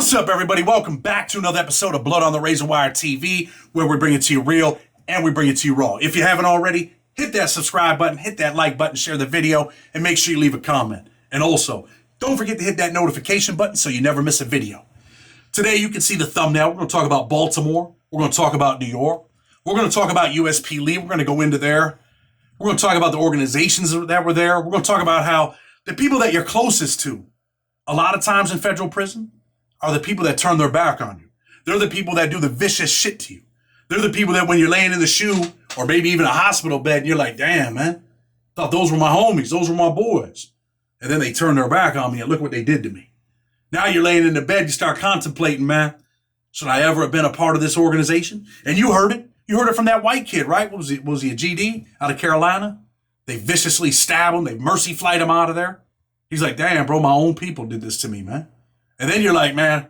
What's up, everybody? Welcome back to another episode of Blood on the Razor Wire TV, where we bring it to you real and we bring it to you raw. If you haven't already, hit that subscribe button, hit that like button, share the video, and make sure you leave a comment. And also, don't forget to hit that notification button so you never miss a video. Today, you can see the thumbnail. We're going to talk about Baltimore. We're going to talk about New York. We're going to talk about USP Lee. We're going to go into there. We're going to talk about the organizations that were there. We're going to talk about how the people that you're closest to, a lot of times in federal prison, are the people that turn their back on you. They're the people that do the vicious shit to you. They're the people that when you're laying in the shoe or maybe even a hospital bed, you're like, damn, man, thought those were my homies. Those were my boys. And then they turn their back on me and look what they did to me. Now you're laying in the bed, you start contemplating, man, should I ever have been a part of this organization? And you heard it. You heard it from that white kid, right? Was he a GD out of Carolina? They viciously stab him. They mercy flight him out of there. He's like, damn, bro, my own people did this to me, man. And then you're like, man,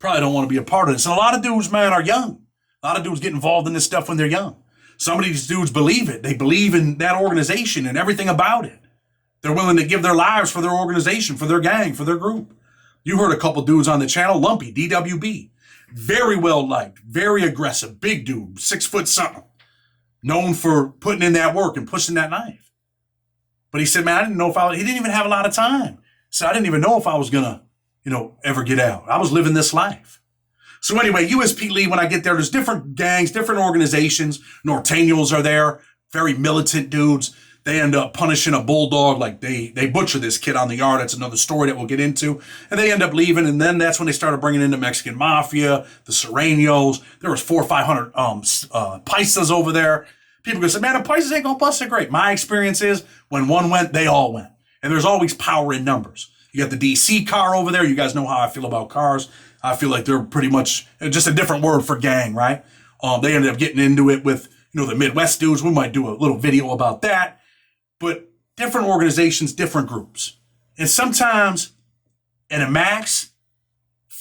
probably don't want to be a part of this. And a lot of dudes, man, are young. A lot of dudes get involved in this stuff when they're young. Some of these dudes believe it. They believe in that organization and everything about it. They're willing to give their lives for their organization, for their gang, for their group. You heard a couple dudes on the channel, Lumpy, DWB. Very well liked, very aggressive, big dude, 6 foot something. Known for putting in that work and pushing that knife. But he said, man, I didn't know he didn't even have a lot of time. So I didn't even know if I was going to, ever get out. I was living this life. So anyway, USP Lee, when I get there, there's different gangs, different organizations. Norteños are there, very militant dudes. They end up punishing a bulldog, like they butcher this kid on the yard. That's another story that we'll get into. And they end up leaving, and then that's when they started bringing in the Mexican mafia, the Serranos. There was 400 or 500 paisas over there. People go say, man, the paisas ain't gonna bust it great. My experience is when one went, they all went. And there's always power in numbers. You got the DC car over there. You guys know how I feel about cars. I feel like they're pretty much just a different word for gang, right? They ended up getting into it with, the Midwest dudes. We might do a little video about that. But different organizations, different groups. And sometimes in a max,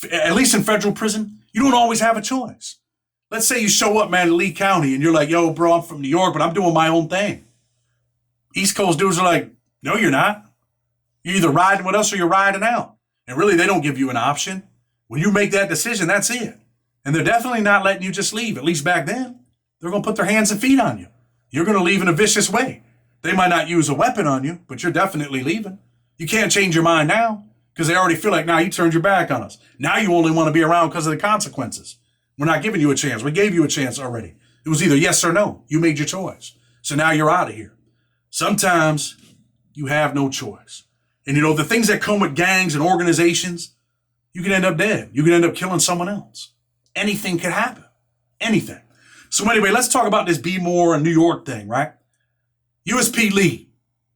at least in federal prison, you don't always have a choice. Let's say you show up, man, in Lee County, and you're like, yo, bro, I'm from New York, but I'm doing my own thing. East Coast dudes are like, no, you're not. You're either riding with us or you're riding out. And really, they don't give you an option. When you make that decision, that's it. And they're definitely not letting you just leave, at least back then. They're going to put their hands and feet on you. You're going to leave in a vicious way. They might not use a weapon on you, but you're definitely leaving. You can't change your mind now because they already feel like, now you turned your back on us. Now you only want to be around because of the consequences. We're not giving you a chance. We gave you a chance already. It was either yes or no. You made your choice. So now you're out of here. Sometimes you have no choice. And the things that come with gangs and organizations, you can end up dead. You can end up killing someone else. Anything could happen. Anything. So anyway, let's talk about this Be More in New York thing, right? USP Lee,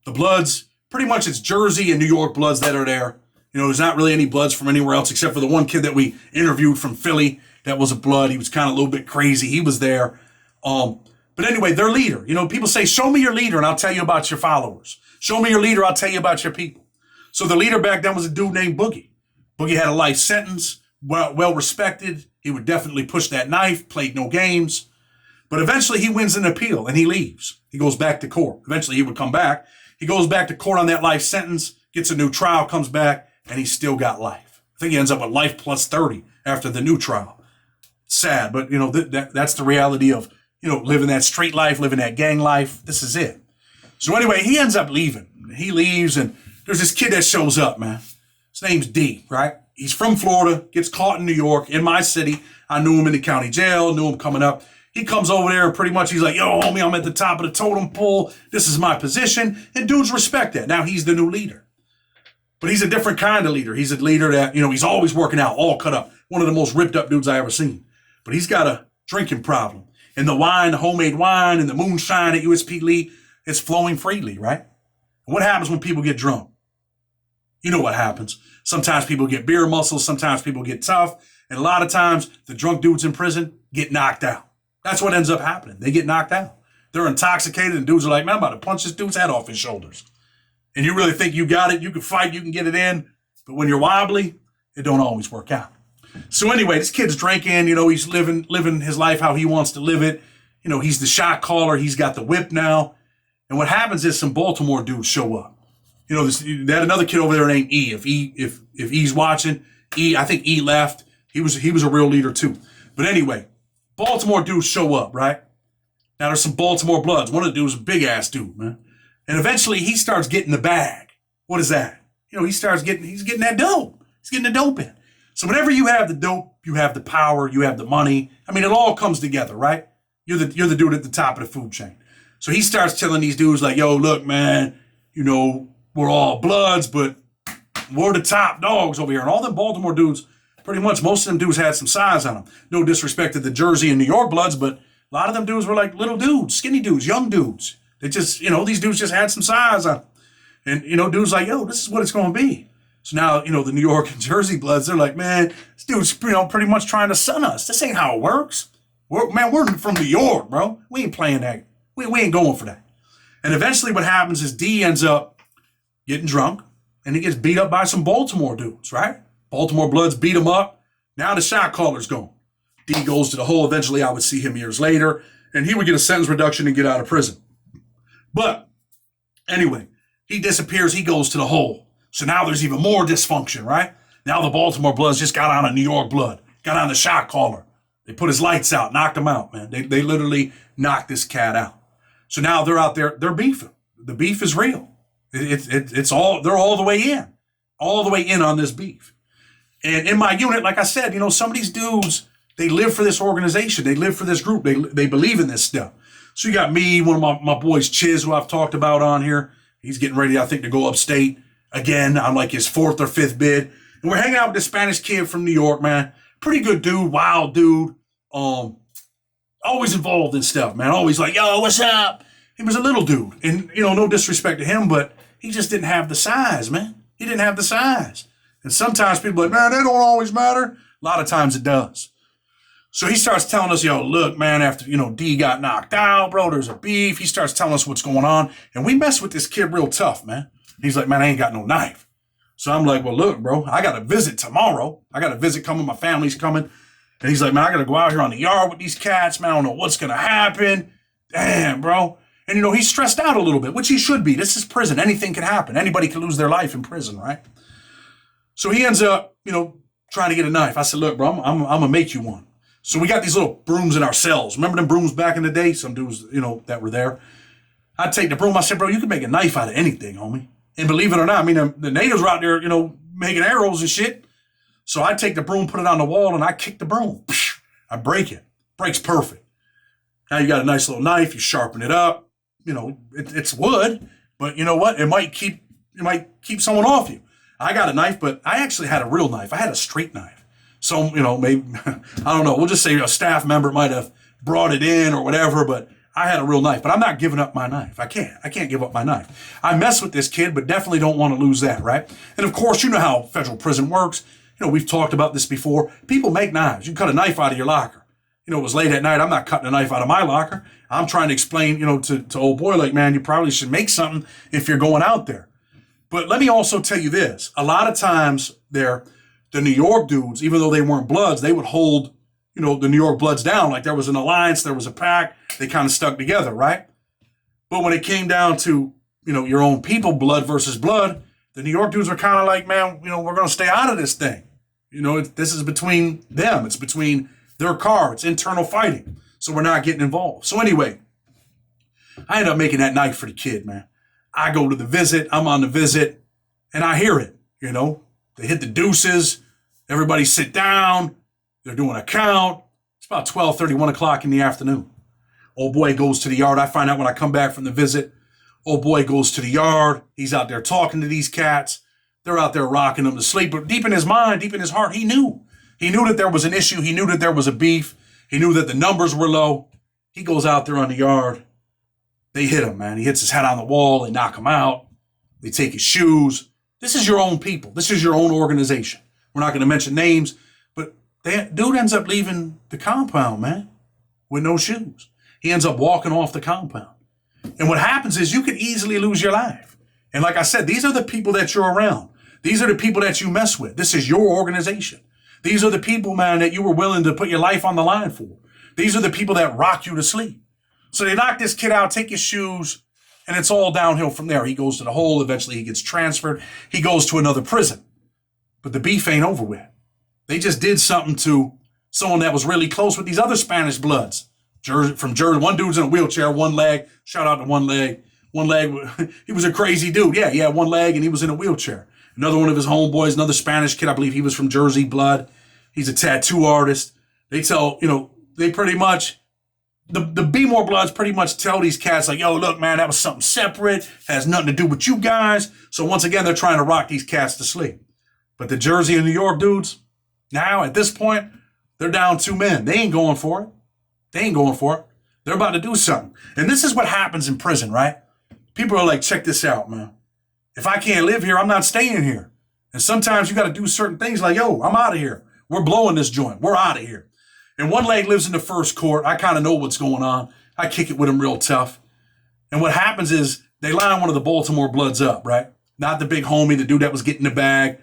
the Bloods, pretty much it's Jersey and New York Bloods that are there. There's not really any Bloods from anywhere else except for the one kid that we interviewed from Philly that was a Blood. He was kind of a little bit crazy. He was there. But anyway, their leader. People say, show me your leader and I'll tell you about your followers. Show me your leader, I'll tell you about your people. So the leader back then was a dude named Boogie. Boogie had a life sentence, well respected. He would definitely push that knife, played no games. But eventually he wins an appeal and he leaves. He goes back to court. Eventually he would come back. He goes back to court on that life sentence, gets a new trial, comes back, and he's still got life. I think he ends up with life plus 30 after the new trial. Sad, but that's the reality of, living that street life, living that gang life. This is it. So anyway, he ends up leaving. He leaves, and there's this kid that shows up, man. His name's D, right? He's from Florida, gets caught in New York, in my city. I knew him in the county jail, knew him coming up. He comes over there and pretty much he's like, yo, homie, I'm at the top of the totem pole. This is my position. And dudes respect that. Now he's the new leader. But he's a different kind of leader. He's a leader that, he's always working out, all cut up. One of the most ripped up dudes I ever seen. But he's got a drinking problem. And the wine, the homemade wine and the moonshine at USP Lee, it's flowing freely, right? And what happens when people get drunk? You know what happens. Sometimes people get beer muscles. Sometimes people get tough. And a lot of times the drunk dudes in prison get knocked out. That's what ends up happening. They get knocked out. They're intoxicated and dudes are like, man, I'm about to punch this dude's head off his shoulders. And you really think you got it. You can fight. You can get it in. But when you're wobbly, it don't always work out. So anyway, this kid's drinking. He's living his life how he wants to live it. He's the shot caller. He's got the whip now. And what happens is some Baltimore dudes show up. They had another kid over there named E. If E's watching, I think E left. He was a real leader too. But anyway, Baltimore dudes show up, right? Now there's some Baltimore Bloods. One of the dudes is a big ass dude, man. And eventually he starts getting the bag. What is that? He's getting that dope. He's getting the dope in. So whenever you have the dope, you have the power, you have the money. I mean, it all comes together, right? You're the dude at the top of the food chain. So he starts telling these dudes like, yo, look, man, we're all Bloods, but we're the top dogs over here. And all them Baltimore dudes, pretty much most of them dudes had some size on them. No disrespect to the Jersey and New York Bloods, but a lot of them dudes were like little dudes, skinny dudes, young dudes. They just, these dudes just had some size on them. And, dudes like, yo, this is what it's going to be. So now, the New York and Jersey Bloods, they're like, man, this dude's, pretty much trying to sun us. This ain't how it works. We're from New York, bro. We ain't playing that. We ain't going for that. And eventually what happens is D ends up getting drunk, and he gets beat up by some Baltimore dudes, right? Baltimore Bloods beat him up. Now the shot caller's gone. D goes to the hole. Eventually I would see him years later, and he would get a sentence reduction and get out of prison. But anyway, he disappears. He goes to the hole. So now there's even more dysfunction, right? Now the Baltimore Bloods just got on a New York Blood, got on the shot caller. They put his lights out, knocked him out, man. They literally knocked this cat out. So now they're out there, they're beefing. The beef is real. They're all the way in on this beef. And in my unit, like I said, some of these dudes, they live for this organization. They live for this group. They believe in this stuff. So you got me, one of my boys, Chiz, who I've talked about on here. He's getting ready, I think, to go upstate again on like his 4th or 5th bid. And we're hanging out with this Spanish kid from New York, man. Pretty good dude, wild dude. Always involved in stuff, man. Always like, yo, what's up? He was a little dude. And, no disrespect to him, but he just didn't have the size, man. He didn't have the size. And sometimes people are like, man, they don't always matter. A lot of times it does. So he starts telling us, yo, look, man, after, D got knocked out, bro, there's a beef. He starts telling us what's going on. And we mess with this kid real tough, man. He's like, man, I ain't got no knife. So I'm like, well, look, bro, I got a visit tomorrow. I got a visit coming. My family's coming. And he's like, man, I got to go out here on the yard with these cats, man. I don't know what's going to happen. Damn, bro. And, he's stressed out a little bit, which he should be. This is prison. Anything can happen. Anybody can lose their life in prison, right? So he ends up, trying to get a knife. I said, look, bro, I'm going to make you one. So we got these little brooms in our cells. Remember them brooms back in the day? Some dudes, that were there. I'd take the broom. I said, bro, you can make a knife out of anything, homie. And believe it or not, I mean, the natives were out there, making arrows and shit. So I take the broom, put it on the wall, and I kick the broom. I break it. Breaks perfect. Now you got a nice little knife. You sharpen it up. It's wood, but you know what? It might keep someone off you. I got a knife, but I actually had a real knife. I had a straight knife. So, maybe, I don't know. We'll just say a staff member might have brought it in or whatever, but I had a real knife. But I'm not giving up my knife. I can't give up my knife. I mess with this kid, but definitely don't want to lose that, right? And of course, you know how federal prison works. We've talked about this before. People make knives. You cut a knife out of your locker. It was late at night. I'm not cutting a knife out of my locker. I'm trying to explain, to old boy, like, man, you probably should make something if you're going out there. But let me also tell you this. A lot of times the New York dudes, even though they weren't Bloods, they would hold, the New York Bloods down. Like there was an alliance, there was a pack. They kind of stuck together, right? But when it came down to, your own people, blood versus blood, the New York dudes were kind of like, man, we're going to stay out of this thing. This is between them. It's between their car. It's internal fighting. So we're not getting involved. So anyway, I ended up making that knife for the kid, man. I go to the visit. I'm on the visit, and I hear it. They hit the deuces. Everybody sit down. They're doing a count. It's about 12:30, 1 o'clock in the afternoon. Old boy goes to the yard. I find out when I come back from the visit. Old boy goes to the yard. He's out there talking to these cats. They're out there rocking them to sleep. But deep in his mind, deep in his heart, he knew. He knew that there was an issue. He knew that there was a beef. He knew that the numbers were low. He goes out there on the yard. They hit him, man. He hits his head on the wall. They knock him out. They take his shoes. This is your own people. This is your own organization. We're not going to mention names, but dude ends up leaving the compound, man, with no shoes. He ends up walking off the compound. And what happens is you could easily lose your life. And like I said, these are the people that you're around. These are the people that you mess with. This is your organization. These are the people, man, that you were willing to put your life on the line for. These are the people that rock you to sleep. So they knock this kid out, take his shoes, and it's all downhill from there. He goes to the hole. Eventually he gets transferred. He goes to another prison. But the beef ain't over with. They just did something to someone that was really close with these other Spanish bloods. From Jersey, one dude's in a wheelchair, one leg. Shout out to one leg. One leg, he was a crazy dude. Yeah, he had one leg and he was in a wheelchair. Another one of his homeboys, another Spanish kid, I believe he was from Jersey blood. He's a tattoo artist. They tell, they pretty much, the Be More Bloods pretty much tell these cats like, yo, look, man, that was something separate, has nothing to do with you guys. So once again, they're trying to rock these cats to sleep. But the Jersey and New York dudes, now at this point, they're down 2 men. They ain't going for it. They're about to do something. And this is what happens in prison, right? People are like, check this out, man. If I can't live here, I'm not staying here. And sometimes you got to do certain things like, yo, I'm out of here. We're blowing this joint. We're out of here. And one leg lives in the first court. I kind of know what's going on. I kick it with him real tough. And what happens is they line one of the Baltimore Bloods up, right? Not the big homie, the dude that was getting the bag.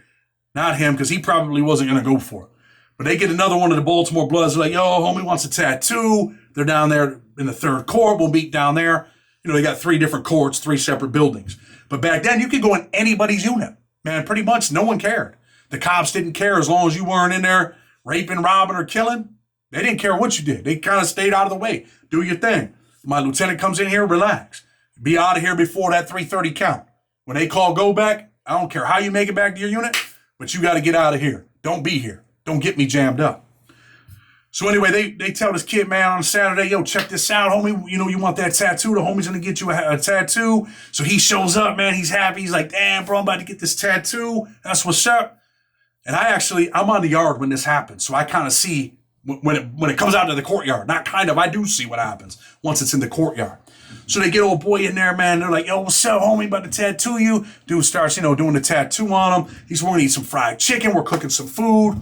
Not him, because he probably wasn't going to go for it. But they get another one of the Baltimore Bloods. They're like, yo, homie wants a tattoo. They're down there in the third court. We'll meet down there. They got 3 different courts, 3 separate buildings. But back then, you could go in anybody's unit. Man, pretty much no one cared. The cops didn't care as long as you weren't in there raping, robbing, or killing. They didn't care what you did. They kind of stayed out of the way. Do your thing. My lieutenant comes in here, relax. Be out of here before that 3:30 count. When they call go back, I don't care how you make it back to your unit, but you got to get out of here. Don't be here. Don't get me jammed up. So anyway, they tell this kid, man, on Saturday, yo, check this out, homie. You want that tattoo? The homie's going to get you a tattoo. So he shows up, man. He's happy. He's like, damn, bro, I'm about to get this tattoo. That's what's up. And I'm on the yard when this happens. So I kind of see when it comes out to the courtyard. Not kind of, I do see what happens once it's in the courtyard. So they get old boy in there, man. They're like, yo, what's up, homie? About to tattoo you. Dude starts, doing the tattoo on him. He's wanting to eat some fried chicken. We're cooking some food.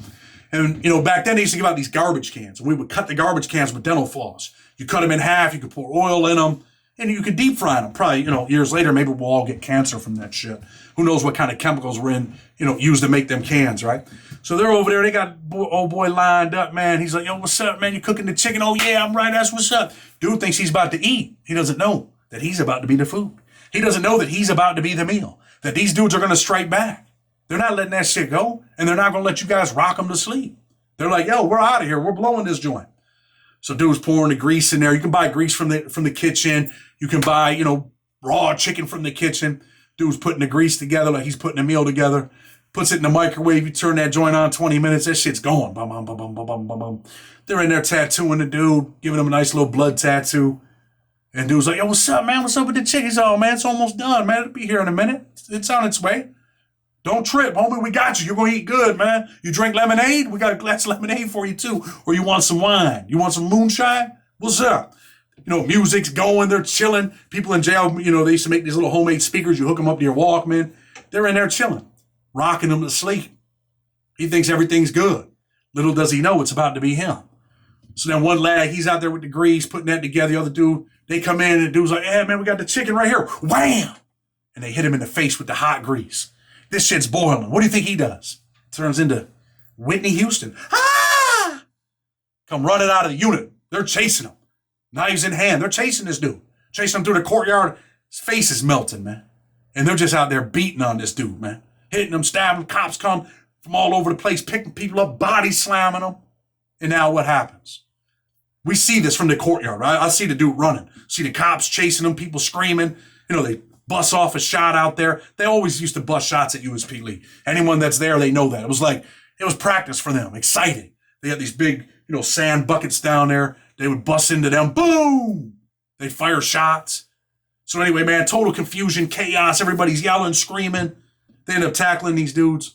And, back then they used to give out these garbage cans. And we would cut the garbage cans with dental floss. You cut them in half. You could pour oil in them. And you could deep fry them. Probably, years later, maybe we'll all get cancer from that shit. Who knows what kind of chemicals were used to make them cans, right? So they're over there. They got old boy lined up, man. He's like, yo, what's up, man? You cooking the chicken? Oh, yeah, I'm right. That's what's up. Dude thinks he's about to eat. He doesn't know that he's about to be the food. He doesn't know that he's about to be the meal. That these dudes are going to strike back. They're not letting that shit go. And they're not going to let you guys rock them to sleep. They're like, yo, we're out of here. We're blowing this joint. So dude's pouring the grease in there. You can buy grease from the kitchen. You can buy, raw chicken from the kitchen. Dude's putting the grease together like he's putting a meal together. Puts it in the microwave. You turn that joint on 20 minutes. That shit's going. Bum, bum, bum, bum, bum, bum, bum. They're in there tattooing the dude, giving him a nice little blood tattoo. And dude's like, yo, what's up, man? What's up with the chicken? He's all, man, it's almost done, man. It'll be here in a minute. It's on its way. Don't trip, homie. We got you. You're going to eat good, man. You drink lemonade? We got a glass of lemonade for you, too. Or you want some wine? You want some moonshine? What's up? Music's going. They're chilling. People in jail, they used to make these little homemade speakers. You hook them up to your Walkman. They're in there chilling, rocking them to sleep. He thinks everything's good. Little does he know it's about to be him. So then one lad, he's out there with the grease, putting that together. The other dude, they come in, and the dude's like, hey, man, we got the chicken right here. Wham! And they hit him in the face with the hot grease. This shit's boiling. What do you think he does? Turns into Whitney Houston. Ah! Come running out of the unit. They're chasing him. Knives in hand. They're chasing this dude. Chasing him through the courtyard. His face is melting, man. And they're just out there beating on this dude, man. Hitting him, stabbing him. Cops come from all over the place, picking people up, body slamming them. And now what happens? We see this from the courtyard, right? I see the dude running. See the cops chasing him, people screaming. They bust off a shot out there. They always used to bust shots at USP Lee. Anyone that's there, they know that. It was practice for them, exciting. They had these big, sand buckets down there. They would bust into them. Boom! They'd fire shots. So anyway, man, total confusion, chaos. Everybody's yelling, screaming. They end up tackling these dudes.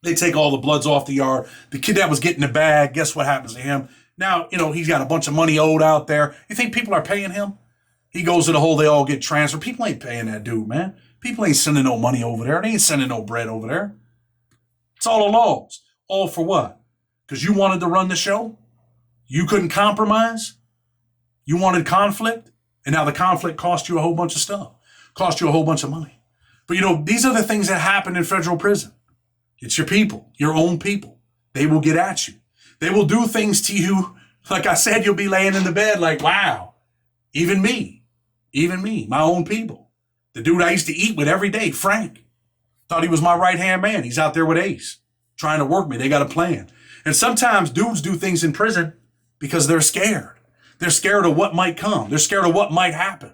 They take all the bloods off the yard. The kid that was getting the bag, guess what happens to him? Now, he's got a bunch of money owed out there. You think people are paying him? He goes to the hole, they all get transferred. People ain't paying that dude, man. People ain't sending no money over there. They ain't sending no bread over there. It's all the laws. All for what? Because you wanted to run the show? You couldn't compromise? You wanted conflict? And now the conflict cost you a whole bunch of stuff. Cost you a whole bunch of money. But these are the things that happen in federal prison. It's your people, your own people. They will get at you. They will do things to you. Like I said, you'll be laying in the bed like, wow, even me, my own people. The dude I used to eat with every day, Frank, thought he was my right-hand man. He's out there with Ace, trying to work me. They got a plan. And sometimes dudes do things in prison because they're scared. They're scared of what might come. They're scared of what might happen.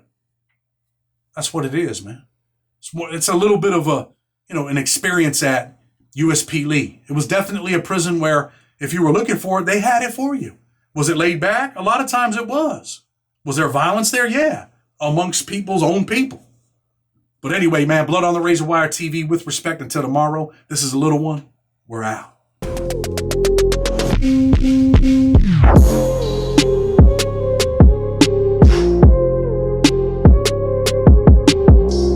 That's what it is, man. It's a little bit of an experience at USP Lee. It was definitely a prison where if you were looking for it, they had it for you. Was it laid back? A lot of times it was. Was there violence there? Yeah. Amongst people's own people. But anyway, man, Blood on the Razor Wire TV, with respect, until tomorrow. This is a little one. We're out.